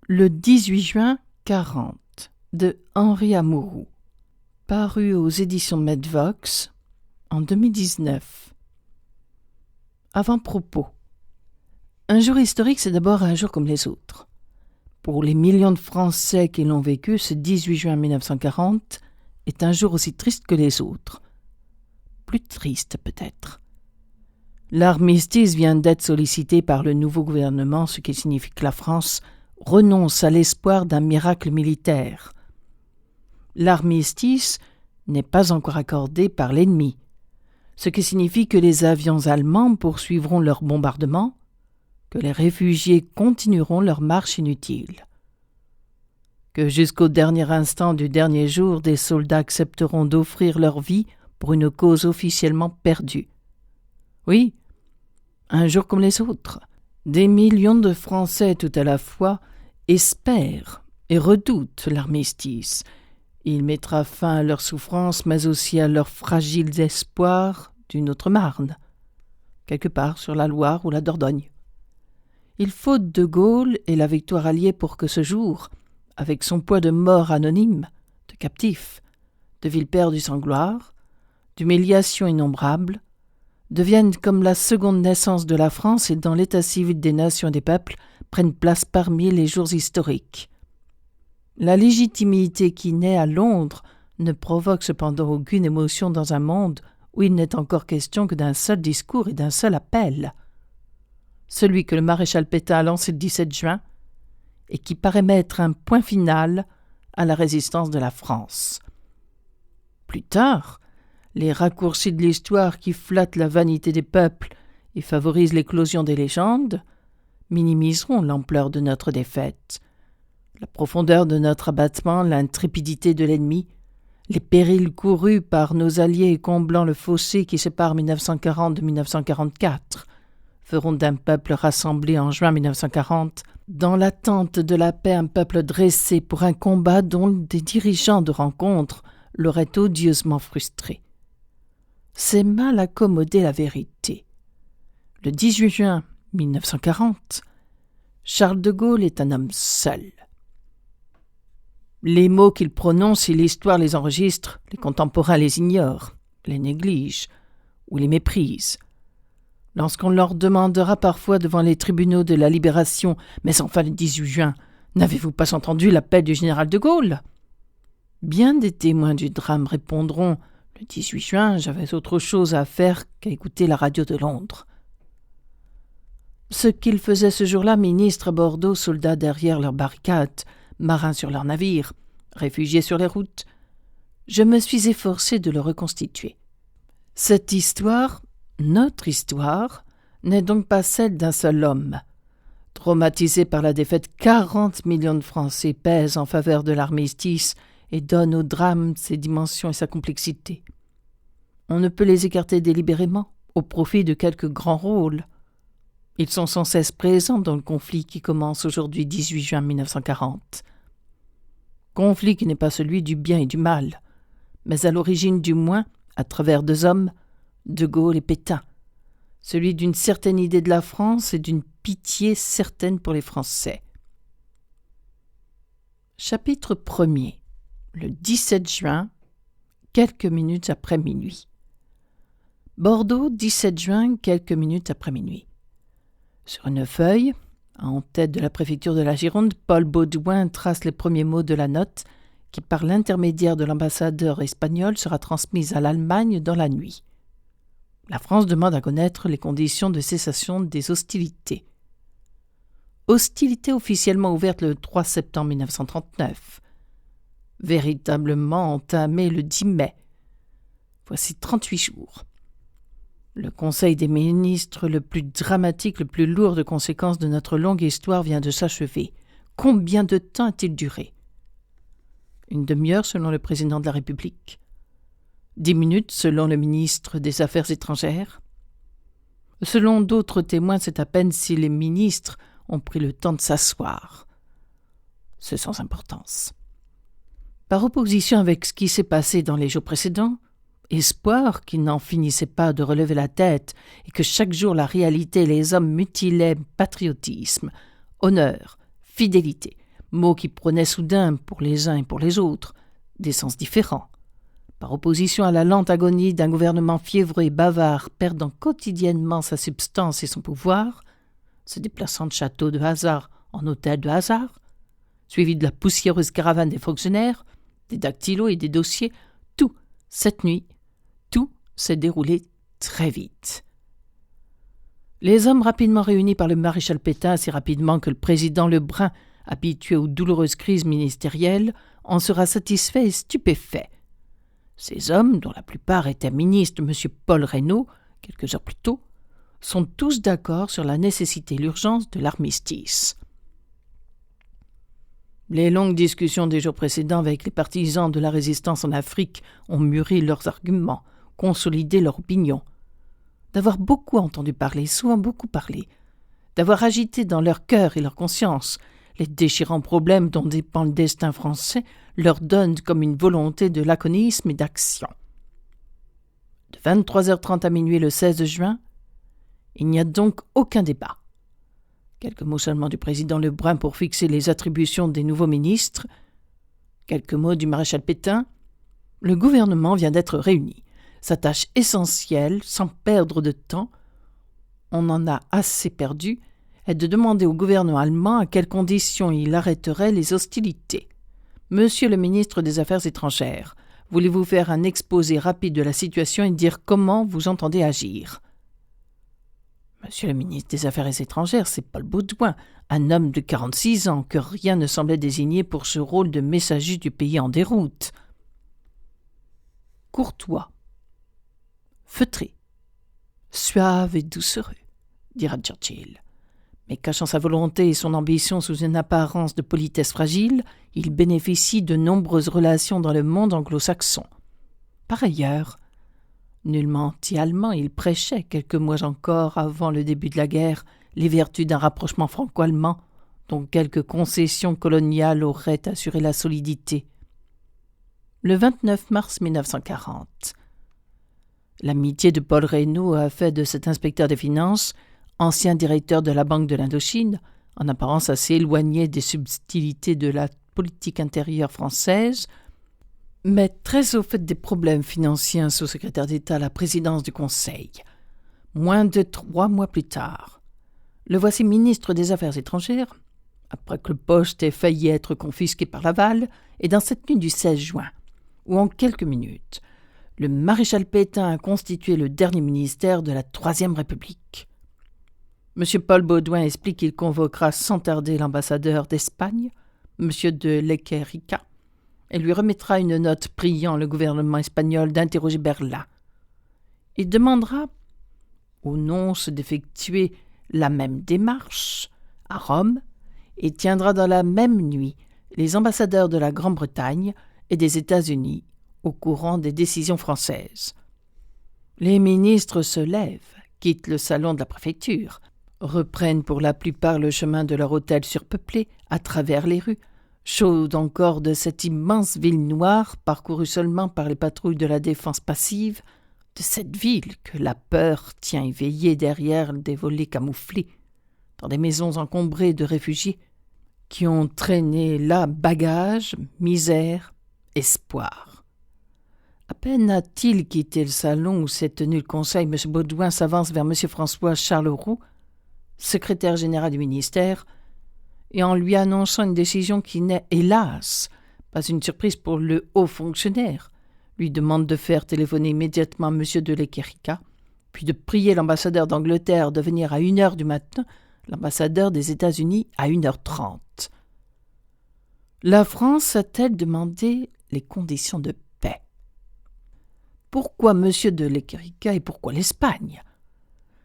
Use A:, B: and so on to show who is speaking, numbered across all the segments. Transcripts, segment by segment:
A: Le 18 juin 40 de Henri Amouroux, paru aux éditions Medvox en 2019. Avant-propos. Un jour historique, c'est d'abord un jour comme les autres. Pour les millions de Français qui l'ont vécu, ce 18 juin 1940 est un jour aussi triste que les autres. Plus triste peut-être. L'armistice vient d'être sollicité par le nouveau gouvernement, ce qui signifie que la France renonce à l'espoir d'un miracle militaire. L'armistice n'est pas encore accordé par l'ennemi, ce qui signifie que les avions allemands poursuivront leurs bombardements, que les réfugiés continueront leur marche inutile, que jusqu'au dernier instant du dernier jour, des soldats accepteront d'offrir leur vie pour une cause officiellement perdue. Oui, un jour comme les autres. Des millions de Français tout à la fois espèrent et redoutent l'armistice. Il mettra fin à leurs souffrances, mais aussi à leurs fragiles espoirs d'une autre Marne, quelque part sur la Loire ou la Dordogne. Il faut De Gaulle et la victoire alliée pour que ce jour, avec son poids de morts anonymes, de captifs, de villes perdues sans gloire, d'humiliations innombrables, deviennent comme la seconde naissance de la France et dans l'état civil des nations et des peuples prennent place parmi les jours historiques. La légitimité qui naît à Londres ne provoque cependant aucune émotion dans un monde où il n'est encore question que d'un seul discours et d'un seul appel. Celui que le maréchal Pétain a lancé le 17 juin et qui paraît mettre un point final à la résistance de la France. Plus tard, les raccourcis de l'histoire qui flattent la vanité des peuples et favorisent l'éclosion des légendes minimiseront l'ampleur de notre défaite, la profondeur de notre abattement, l'intrépidité de l'ennemi, les périls courus par nos alliés comblant le fossé qui sépare 1940 de 1944 feront d'un peuple rassemblé en juin 1940 dans l'attente de la paix un peuple dressé pour un combat dont des dirigeants de rencontre l'auraient odieusement frustré. C'est mal accommoder la vérité. Le 18 juin 1940, Charles de Gaulle est un homme seul. Les mots qu'il prononce, si l'histoire les enregistre, les contemporains les ignorent, les négligent ou les méprisent. Lorsqu'on leur demandera parfois devant les tribunaux de la Libération « Mais enfin le 18 juin, n'avez-vous pas entendu l'appel du général de Gaulle ?» Bien des témoins du drame répondront « Le 18 juin, j'avais autre chose à faire qu'à écouter la radio de Londres. » Ce qu'ils faisaient ce jour-là, ministres à Bordeaux, soldats derrière leurs barricades, marins sur leurs navires, réfugiés sur les routes, je me suis efforcé de le reconstituer. Cette histoire, notre histoire, n'est donc pas celle d'un seul homme. Traumatisé par la défaite, 40 millions de Français pèsent en faveur de l'armistice et donnent au drame ses dimensions et sa complexité. On ne peut les écarter délibérément, au profit de quelques grands rôles. Ils sont sans cesse présents dans le conflit qui commence aujourd'hui 18 juin 1940. Conflit qui n'est pas celui du bien et du mal, mais à l'origine du moins, à travers deux hommes, De Gaulle et Pétain, celui d'une certaine idée de la France et d'une pitié certaine pour les Français. Chapitre 1er. Le 17 juin, quelques minutes après minuit. Bordeaux, 17 juin, quelques minutes après minuit. Sur une feuille, en tête de la préfecture de la Gironde, Paul Baudouin trace les premiers mots de la note qui, par l'intermédiaire de l'ambassadeur espagnol, sera transmise à l'Allemagne dans la nuit. La France demande à connaître les conditions de cessation des hostilités. Hostilités officiellement ouvertes le 3 septembre 1939. Véritablement entamées le 10 mai. Voici 38 jours. Le Conseil des ministres le plus dramatique, le plus lourd de conséquences de notre longue histoire vient de s'achever. Combien de temps a-t-il duré ? Une demi-heure selon le président de la République. 10 minutes selon le ministre des Affaires étrangères. Selon d'autres témoins, c'est à peine si les ministres ont pris le temps de s'asseoir. C'est sans importance. Par opposition avec ce qui s'est passé dans les jours précédents, espoir qui n'en finissait pas de relever la tête et que chaque jour la réalité et les hommes mutilaient patriotisme, honneur, fidélité, mots qui prenaient soudain, pour les uns et pour les autres, des sens différents. Par opposition à la lente agonie d'un gouvernement fiévreux et bavard, perdant quotidiennement sa substance et son pouvoir, se déplaçant de château de hasard en hôtel de hasard, suivi de la poussiéreuse caravane des fonctionnaires, des dactylos et des dossiers, tout, cette nuit, tout s'est déroulé très vite. Les hommes rapidement réunis par le maréchal Pétain, si rapidement que le président Lebrun, habitué aux douloureuses crises ministérielles, en sera satisfait et stupéfait. Ces hommes, dont la plupart étaient ministres de M. Paul Reynaud, quelques heures plus tôt, sont tous d'accord sur la nécessité et l'urgence de l'armistice. Les longues discussions des jours précédents avec les partisans de la résistance en Afrique ont mûri leurs arguments, consolidé leur opinion. D'avoir beaucoup entendu parler, souvent beaucoup parlé, d'avoir agité dans leur cœur et leur conscience les déchirants problèmes dont dépend le destin français, leur donne comme une volonté de laconisme et d'action. De 23h30 à minuit le 16 juin, il n'y a donc aucun débat. Quelques mots seulement du président Lebrun pour fixer les attributions des nouveaux ministres, quelques mots du maréchal Pétain. Le gouvernement vient d'être réuni. Sa tâche essentielle, sans perdre de temps, on en a assez perdu, est de demander au gouvernement allemand à quelles conditions il arrêterait les hostilités. Monsieur le ministre des Affaires étrangères, voulez-vous faire un exposé rapide de la situation et dire comment vous entendez agir ? Monsieur le ministre des Affaires étrangères, c'est Paul Baudouin, un homme de 46 ans que rien ne semblait désigner pour ce rôle de messager du pays en déroute. Courtois, feutré, suave et doucereux, dira Churchill. Mais cachant sa volonté et son ambition sous une apparence de politesse fragile, il bénéficie de nombreuses relations dans le monde anglo-saxon. Par ailleurs, nullement anti-allemand, il prêchait, quelques mois encore avant le début de la guerre, les vertus d'un rapprochement franco-allemand, dont quelques concessions coloniales auraient assuré la solidité. Le 29 mars 1940, l'amitié de Paul Reynaud a fait de cet inspecteur des finances, ancien directeur de la Banque de l'Indochine, en apparence assez éloigné des subtilités de la politique intérieure française, mais très au fait des problèmes financiers, un sous-secrétaire d'État à la présidence du Conseil. Moins de 3 mois plus tard, le voici ministre des Affaires étrangères, après que le poste ait failli être confisqué par Laval, et dans cette nuit du 16 juin, où en quelques minutes, le maréchal Pétain a constitué le dernier ministère de la Troisième République. M. Paul Baudouin explique qu'il convoquera sans tarder l'ambassadeur d'Espagne, M. de Lequerica, et lui remettra une note priant le gouvernement espagnol d'interroger Berlin. Il demandera au nonce d'effectuer la même démarche à Rome et tiendra dans la même nuit les ambassadeurs de la Grande-Bretagne et des États-Unis au courant des décisions françaises. Les ministres se lèvent, quittent le salon de la préfecture, reprennent pour la plupart le chemin de leur hôtel surpeuplé à travers les rues, chaudes encore de cette immense ville noire parcourue seulement par les patrouilles de la défense passive, de cette ville que la peur tient éveillée derrière des volets camouflés, dans des maisons encombrées de réfugiés qui ont traîné là bagages, misère, espoir. À peine a-t-il quitté le salon où s'est tenu le conseil, M. Baudouin s'avance vers M. François Charleroux, secrétaire général du ministère, et en lui annonçant une décision qui n'est, hélas, pas une surprise pour le haut fonctionnaire, lui demande de faire téléphoner immédiatement M. de Lequerica, puis de prier l'ambassadeur d'Angleterre de venir à 1h du matin, l'ambassadeur des États-Unis à 1h30. La France a-t-elle demandé les conditions de paix? Pourquoi M. de Lequerica et pourquoi l'Espagne?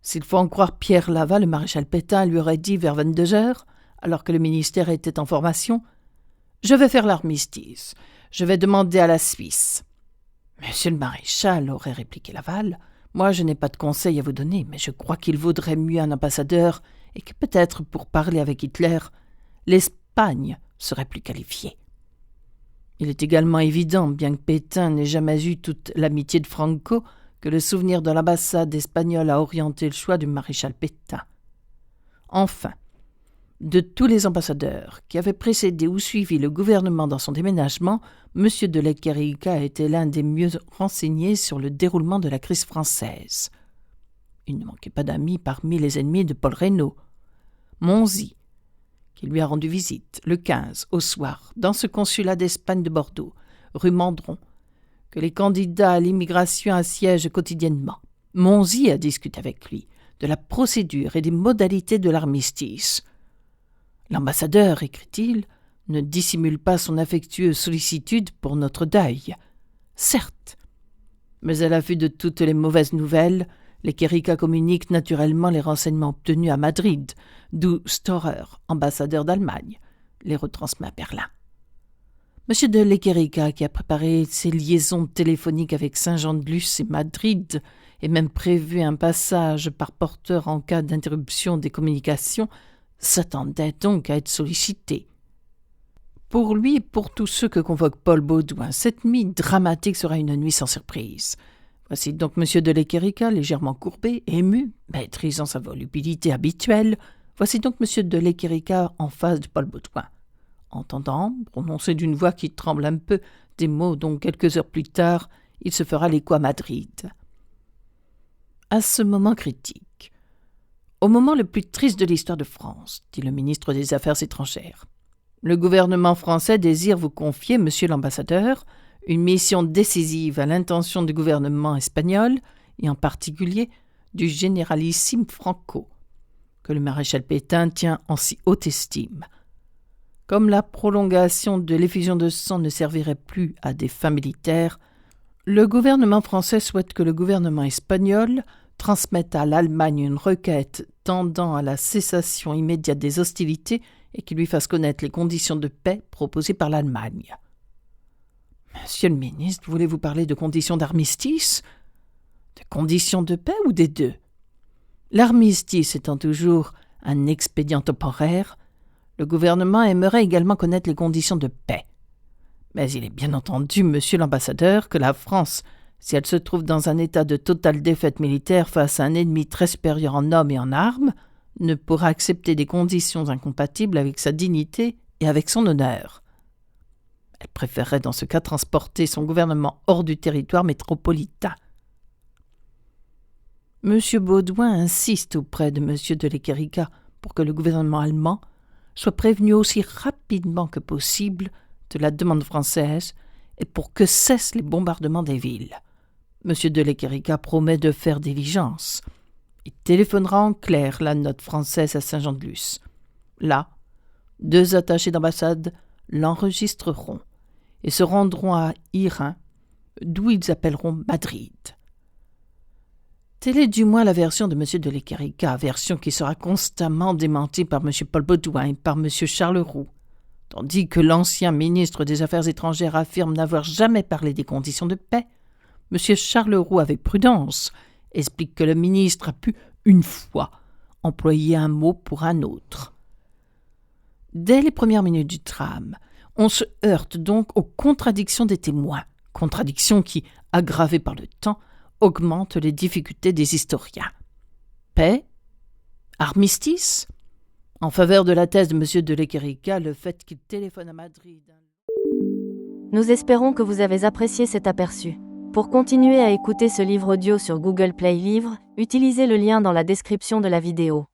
A: S'il faut en croire Pierre Laval, le maréchal Pétain lui aurait dit vers 22h, alors que le ministère était en formation, « Je vais faire l'armistice. Je vais demander à la Suisse. »« Monsieur le maréchal, » aurait répliqué Laval, « moi je n'ai pas de conseil à vous donner, mais je crois qu'il vaudrait mieux un ambassadeur et que peut-être pour parler avec Hitler, l'Espagne serait plus qualifiée. » Il est également évident, bien que Pétain n'ait jamais eu toute l'amitié de Franco, que le souvenir de l'ambassade espagnole a orienté le choix du maréchal Pétain. Enfin, De tous les ambassadeurs qui avaient précédé ou suivi le gouvernement dans son déménagement, M. de Lequerica était l'un des mieux renseignés sur le déroulement de la crise française. Il ne manquait pas d'amis parmi les ennemis de Paul Reynaud. Monzy, qui lui a rendu visite le 15 au soir dans ce consulat d'Espagne de Bordeaux, rue Mandron, que les candidats à l'immigration assiègent quotidiennement. Monzy a discuté avec lui de la procédure et des modalités de l'armistice. L'ambassadeur, écrit-il, ne dissimule pas son affectueuse sollicitude pour notre deuil. Certes, mais à la vue de toutes les mauvaises nouvelles, Lequerica communique naturellement les renseignements obtenus à Madrid, d'où Storer, ambassadeur d'Allemagne, les retransmet à Berlin. M. de Lequerica, qui a préparé ses liaisons téléphoniques avec Saint-Jean-de-Luz et Madrid, et même prévu un passage par porteur en cas d'interruption des communications, s'attendait donc à être sollicité. Pour lui et pour tous ceux que convoque Paul Baudouin, cette nuit dramatique sera une nuit sans surprise. Voici donc M. de Lequerica, légèrement courbé, ému, maîtrisant sa volubilité habituelle. Voici donc M. de Lequerica en face de Paul Baudouin, entendant, prononcé d'une voix qui tremble un peu, des mots dont quelques heures plus tard, il se fera l'écho à Madrid. À ce moment critique, au moment le plus triste de l'histoire de France, dit le ministre des Affaires étrangères, le gouvernement français désire vous confier, monsieur l'ambassadeur, une mission décisive à l'intention du gouvernement espagnol, et en particulier du généralissime Franco, que le maréchal Pétain tient en si haute estime. Comme la prolongation de l'effusion de sang ne servirait plus à des fins militaires, le gouvernement français souhaite que le gouvernement espagnol transmette à l'Allemagne une requête tendant à la cessation immédiate des hostilités et qui lui fasse connaître les conditions de paix proposées par l'Allemagne. Monsieur le ministre, voulez-vous parler de conditions d'armistice? De conditions de paix ou des deux? L'armistice étant toujours un expédient temporaire, le gouvernement aimerait également connaître les conditions de paix. Mais il est bien entendu, monsieur l'ambassadeur, que la France, si elle se trouve dans un état de totale défaite militaire face à un ennemi très supérieur en hommes et en armes, ne pourra accepter des conditions incompatibles avec sa dignité et avec son honneur. Elle préférerait dans ce cas transporter son gouvernement hors du territoire métropolitain. M. Baudouin insiste auprès de M. de Lequerica pour que le gouvernement allemand soit prévenu aussi rapidement que possible de la demande française et pour que cessent les bombardements des villes. M. de Lequerica promet de faire diligence. Il téléphonera en clair la note française à Saint-Jean-de-Luz. Là, 2 attachés d'ambassade l'enregistreront et se rendront à Irun, d'où ils appelleront Madrid. Telle est du moins la version de M. de Lequerica, version qui sera constamment démentie par M. Paul Baudouin et par M. Charles Roux, tandis que l'ancien ministre des Affaires étrangères affirme n'avoir jamais parlé des conditions de paix. M. Charles Roux, avec prudence, explique que le ministre a pu, une fois, employer un mot pour un autre. Dès les premières minutes du drame, on se heurte donc aux contradictions des témoins, contradictions qui, aggravées par le temps, augmentent les difficultés des historiens. Paix? Armistice? En faveur de la thèse de M. de Lequerica, le fait qu'il téléphone à Madrid...
B: Nous espérons que vous avez apprécié cet aperçu. Pour continuer à écouter ce livre audio sur Google Play Livres, utilisez le lien dans la description de la vidéo.